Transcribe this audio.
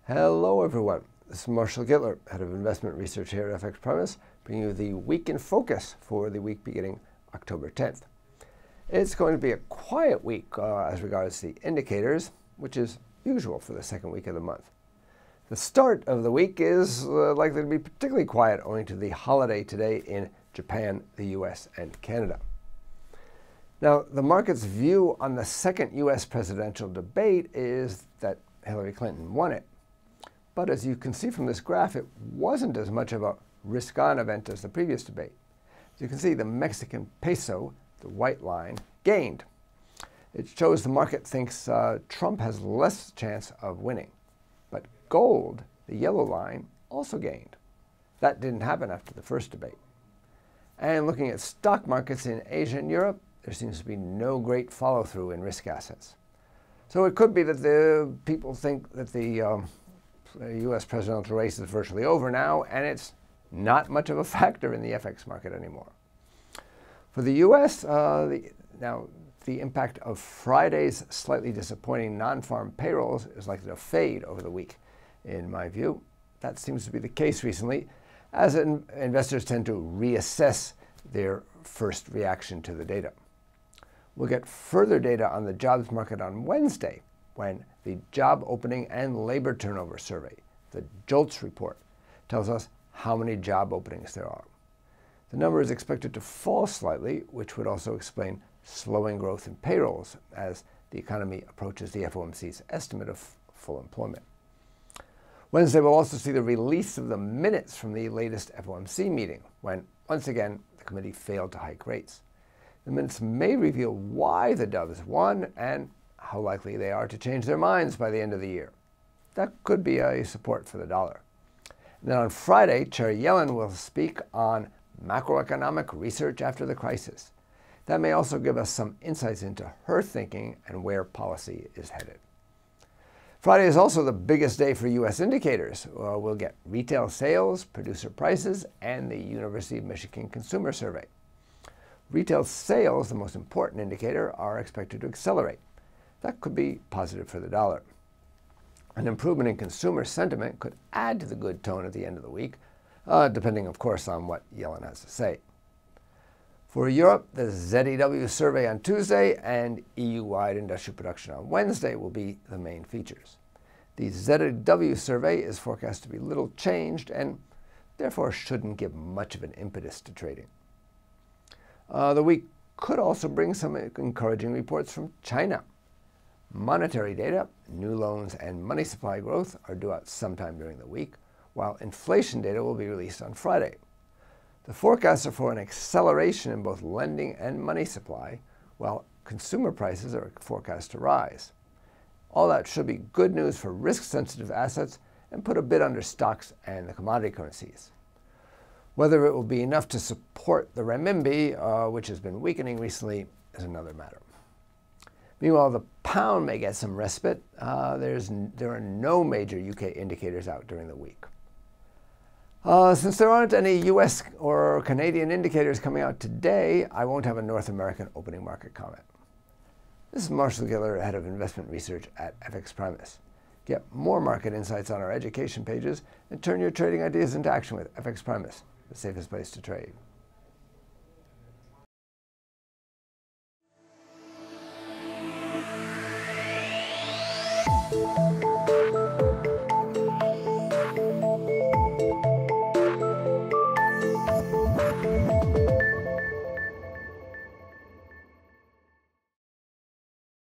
Hello everyone, this is Marshall Gittler, Head of Investment Research here at FXPRIMUS, bringing you the Week in Focus for the week beginning October 10th. It's going to be a quiet week as regards the indicators, which is usual for the second week of the month. The start of the week is likely to be particularly quiet owing to the holiday today in Japan, the US, and Canada. Now, the market's view on the second US presidential debate is that Hillary Clinton won it. But as you can see from this graph, it wasn't as much of a risk-on event as the previous debate. As you can see, the Mexican peso, the white line, gained. It shows the market thinks Trump has less chance of winning. But gold, the yellow line, also gained. That didn't happen after the first debate. And looking at stock markets in Asia and Europe, there seems to be no great follow-through in risk assets. So it could be that the people think that the U.S. presidential race is virtually over now, and it's not much of a factor in the FX market anymore. For the U.S., now the impact of Friday's slightly disappointing non-farm payrolls is likely to fade over the week, in my view. That seems to be the case recently, as investors tend to reassess their first reaction to the data. We'll get further data on the jobs market on Wednesday, when the Job Opening and Labor Turnover Survey, the JOLTS report, tells us how many job openings there are. The number is expected to fall slightly, which would also explain slowing growth in payrolls as the economy approaches the FOMC's estimate of full employment. Wednesday will also see the release of the minutes from the latest FOMC meeting, when, once again, the committee failed to hike rates. The minutes may reveal why the doves won and how likely they are to change their minds by the end of the year. That could be a support for the dollar. And then on Friday, Chair Yellen will speak on macroeconomic research after the crisis. That may also give us some insights into her thinking and where policy is headed. Friday is also the biggest day for U.S. indicators. We'll get retail sales, producer prices, and the University of Michigan Consumer Survey. Retail sales, the most important indicator, are expected to accelerate. That could be positive for the dollar. An improvement in consumer sentiment could add to the good tone at the end of the week, depending, of course, on what Yellen has to say. For Europe, the ZEW survey on Tuesday and EU-wide industrial production on Wednesday will be the main features. The ZEW survey is forecast to be little changed and therefore shouldn't give much of an impetus to trading. The week could also bring some encouraging reports from China. Monetary data, new loans, and money supply growth are due out sometime during the week, while inflation data will be released on Friday. The forecasts are for an acceleration in both lending and money supply, while consumer prices are forecast to rise. All that should be good news for risk-sensitive assets and put a bid under stocks and the commodity currencies. Whether it will be enough to support the renminbi, which has been weakening recently, is another matter. Meanwhile, the pound may get some respite. There are no major UK indicators out during the week. Since there aren't any US or Canadian indicators coming out today, I won't have a North American opening market comment. This is Marshall Gittler, Head of Investment Research at FXPRIMUS. Get more market insights on our education pages and turn your trading ideas into action with FXPRIMUS, the safest place to trade.